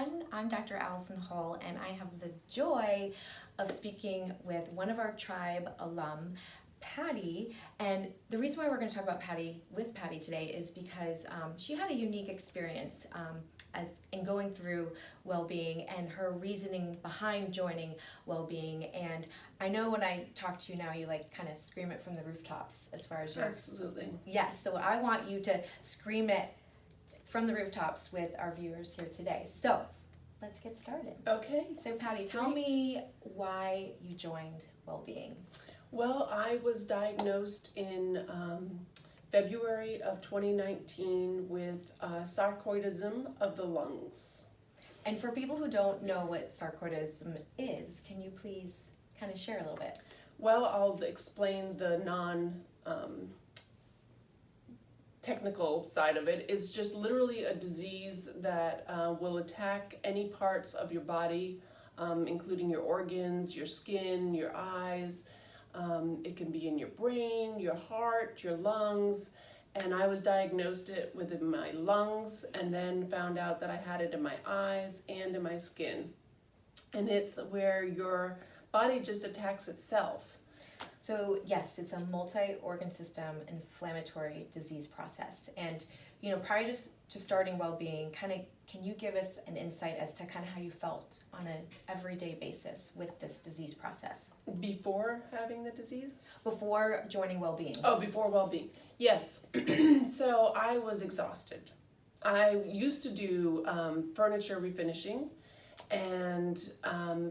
everyone. I'm Dr. Allison Hull, and I have the joy of speaking with one of our tribe alum, Patti. And the reason why we're going to talk about Patti today is because she had a unique experience in going through well-being and her reasoning behind joining well-being. And I know when I talk to you now, you like kind of scream it from the rooftops as far as your... Absolutely. Yes, so I want you to scream it from the rooftops with our viewers here today. So let's get started. Okay. So Patti, tell me why you joined Wellbeing. Well, I was diagnosed in February of 2019 with sarcoidism of the lungs. And for people who don't know what sarcoidism is, can you please kind of share a little bit? Well, I'll explain the technical side of it. It's just literally a disease that will attack any parts of your body, including your organs, your skin, your eyes. It can be in your brain, your heart, your lungs. And I was diagnosed with it in my lungs and then found out that I had it in my eyes and in my skin. And it's where your body just attacks itself. So yes, it's a multi-organ system inflammatory disease process. And prior to starting Wellbeing, can you give us an insight as to kind of how you felt on an everyday basis with this disease process? Before having the disease? Before joining Wellbeing. Oh, before Wellbeing. Yes. So I was exhausted. I used to do furniture refinishing, and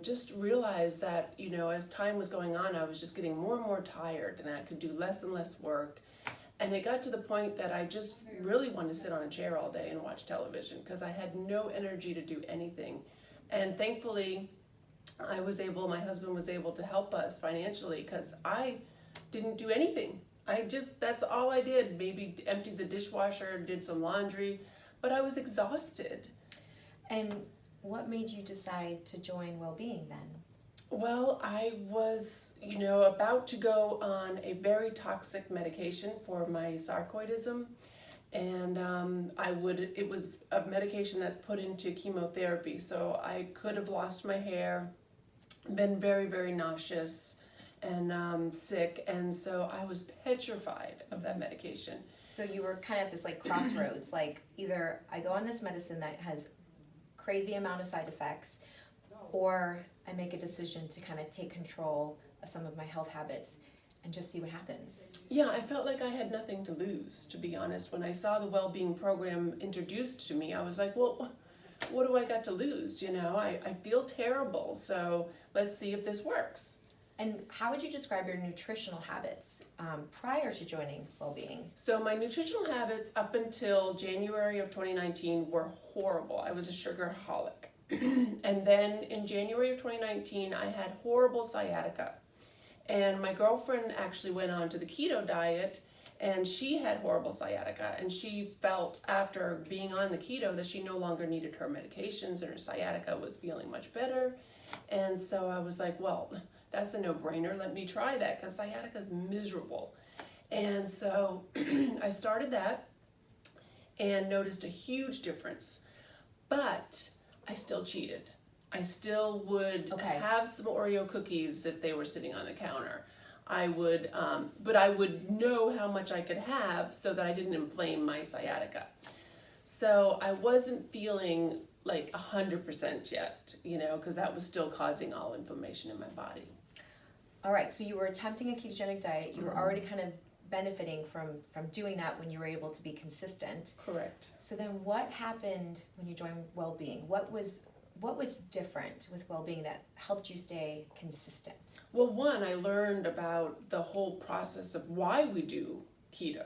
just realized that, as time was going on, I was just getting more and more tired, and I could do less and less work. And it got to the point that I just really wanted to sit on a chair all day and watch television because I had no energy to do anything. And thankfully, my husband was able to help us financially because I didn't do anything. That's all I did. Maybe emptied the dishwasher, did some laundry, but I was exhausted. And what made you decide to join Wellbeing then? Well, I was, about to go on a very toxic medication for my sarcoidism, and it was a medication that's put into chemotherapy, so I could have lost my hair, been very, very nauseous, and sick, and so I was petrified of that medication. So you were kind of at this crossroads, either I go on this medicine that has crazy amount of side effects, or I make a decision to kind of take control of some of my health habits and just see what happens. Yeah, I felt like I had nothing to lose, to be honest. When I saw the Wellbeing program introduced to me, I was like, well, what do I got to lose? I feel terrible, so let's see if this works. And how would you describe your nutritional habits prior to joining Wellbeing? So my nutritional habits up until January of 2019 were horrible. I was a sugarholic. And then in January of 2019, I had horrible sciatica. And my girlfriend actually went on to the keto diet, and she had horrible sciatica. And she felt after being on the keto that she no longer needed her medications and her sciatica was feeling much better. And so I was like, well, that's a no-brainer. Let me try that because sciatica is miserable. And so I started that and noticed a huge difference. But I still cheated. I still would have some Oreo cookies if they were sitting on the counter. I would, but I would know how much I could have so that I didn't inflame my sciatica. So I wasn't feeling like 100% yet, because that was still causing all inflammation in my body. All right, so you were attempting a ketogenic diet. You were already kind of benefiting from doing that when you were able to be consistent. Correct. So then what happened when you joined Wellbeing? What was different with Wellbeing that helped you stay consistent? Well, one, I learned about the whole process of why we do keto.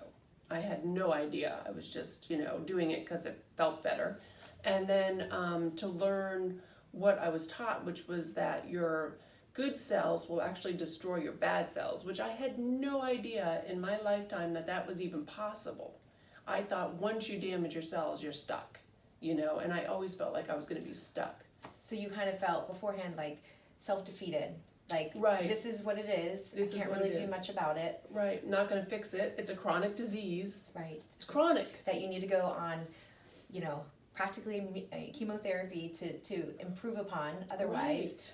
I had no idea. I was just, doing it because it felt better. And then to learn what I was taught, which was that your good cells will actually destroy your bad cells, which I had no idea in my lifetime that was even possible. I thought once you damage your cells, you're stuck, and I always felt like I was going to be stuck. So you kind of felt beforehand like self-defeated, right. This is what it is. I can't really do much about it. Right, not going to fix it. It's a chronic disease. Right. It's chronic. That you need to go on, practically chemotherapy to improve upon otherwise.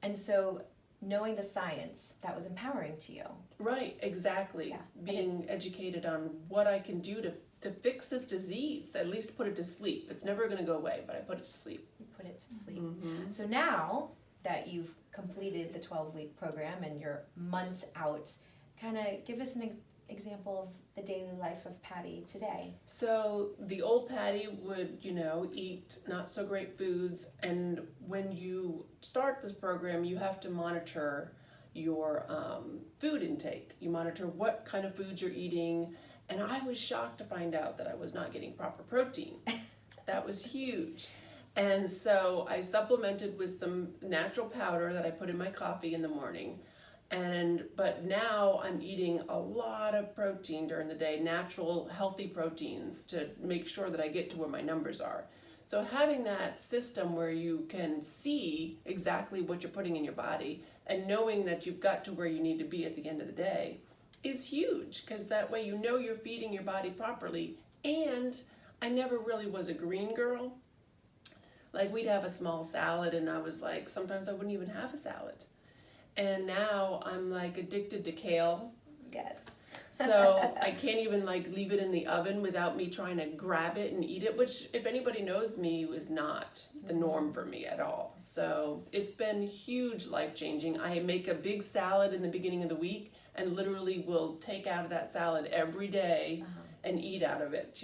And so knowing the science, that was empowering to you. Right, exactly. Yeah. Being educated on what I can do to fix this disease, at least put it to sleep. It's never going to go away, but I put it to sleep. You put it to sleep. Mm-hmm. So now that you've completed the 12-week program and you're months out, kind of give us an example of the daily life of Patti today. So the old Patti would, eat not so great foods, and when you start this program, you have to monitor your food intake. You monitor what kind of foods you're eating, and I was shocked to find out that I was not getting proper protein. That was huge. And so I supplemented with some natural powder that I put in my coffee in the morning. But now I'm eating a lot of protein during the day, natural, healthy proteins to make sure that I get to where my numbers are. So having that system where you can see exactly what you're putting in your body and knowing that you've got to where you need to be at the end of the day is huge, because that way you're feeding your body properly. And I never really was a green girl. Like, we'd have a small salad and I was like, sometimes I wouldn't even have a salad. And now I'm like addicted to kale. Yes. So I can't even leave it in the oven without me trying to grab it and eat it, which, if anybody knows me, is not the norm for me at all. So it's been huge, life-changing. I make a big salad in the beginning of the week and literally will take out of that salad every day and eat out of it,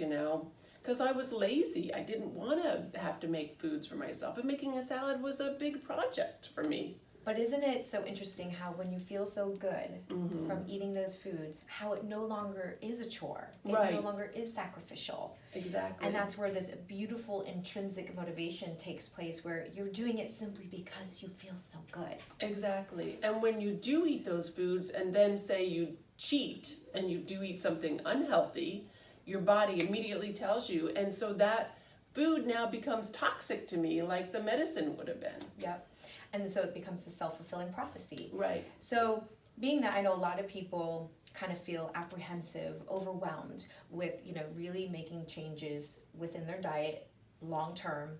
because I was lazy. I didn't want to have to make foods for myself, and making a salad was a big project for me. But isn't it so interesting how when you feel so good from eating those foods, how it no longer is a chore. It no longer is sacrificial. Exactly. And that's where this beautiful intrinsic motivation takes place, where you're doing it simply because you feel so good. Exactly. And when you do eat those foods and then say you cheat and you do eat something unhealthy, your body immediately tells you. And so that food now becomes toxic to me, like the medicine would have been. Yep. And so it becomes the self-fulfilling prophecy. Right. So being that I know a lot of people kind of feel apprehensive, overwhelmed with, really making changes within their diet long term,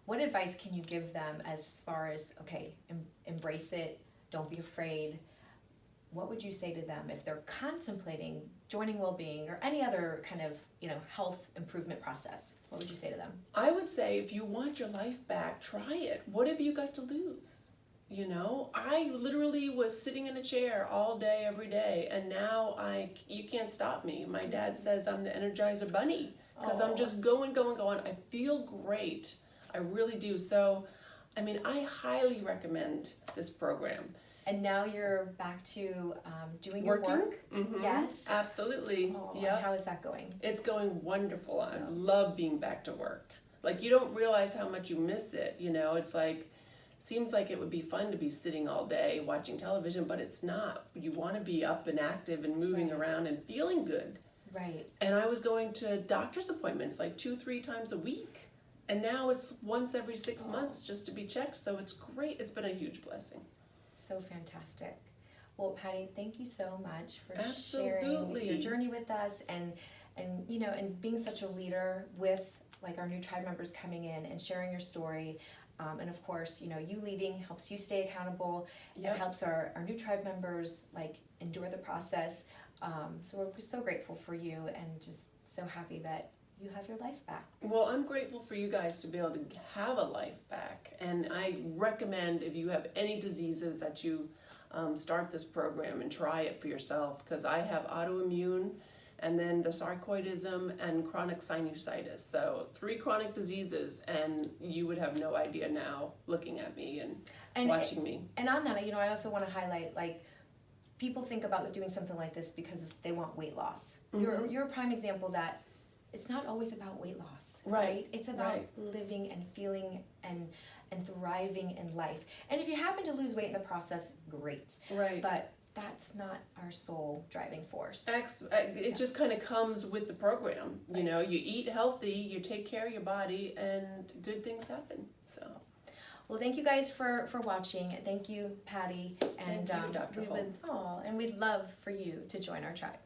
what advice can you give them as far as, okay, embrace it, don't be afraid? What would you say to them if they're contemplating joining Wellbeing or any other kind of, health improvement process? What would you say to them? I would say, if you want your life back, try it. What have you got to lose? I literally was sitting in a chair all day, every day, and now you can't stop me. My dad says I'm the Energizer Bunny, because I'm just going. I feel great. I really do. So, I highly recommend this program. And now you're back to doing Working? your work? Mm-hmm. Yes. Absolutely. Yep. How is that going? It's going wonderful. I love being back to work. You don't realize how much you miss it. It's seems like it would be fun to be sitting all day watching television, but it's not. You want to be up and active and moving around and feeling good. Right. And I was going to doctor's appointments 2-3 times a week. And now it's once every 6 months just to be checked. So it's great. It's been a huge blessing. So fantastic. Well, Patti, thank you so much for Absolutely. sharing your journey with us and being such a leader with our new tribe members coming in and sharing your story. And of course, you leading helps you stay accountable. Yep. It helps our new tribe members endure the process. So we're so grateful for you and just so happy that you have your life back. Well, I'm grateful for you guys to be able to have a life back. And I recommend, if you have any diseases, that you start this program and try it for yourself, because I have autoimmune, and then the sarcoidism and chronic sinusitis. So 3 chronic diseases, and you would have no idea now looking at me and watching me. And on that, I also want to highlight, people think about doing something like this because they want weight loss. Mm-hmm. You're a prime example that it's not always about weight loss, right? It's about living and feeling and thriving in life. And if you happen to lose weight in the process, great. Right. But that's not our sole driving force. It just kind of comes with the program. You eat healthy, you take care of your body, and good things happen. So. Well, thank you guys for watching. Thank you, Patti. And thank you, Dr. Holt. And we'd love for you to join our tribe.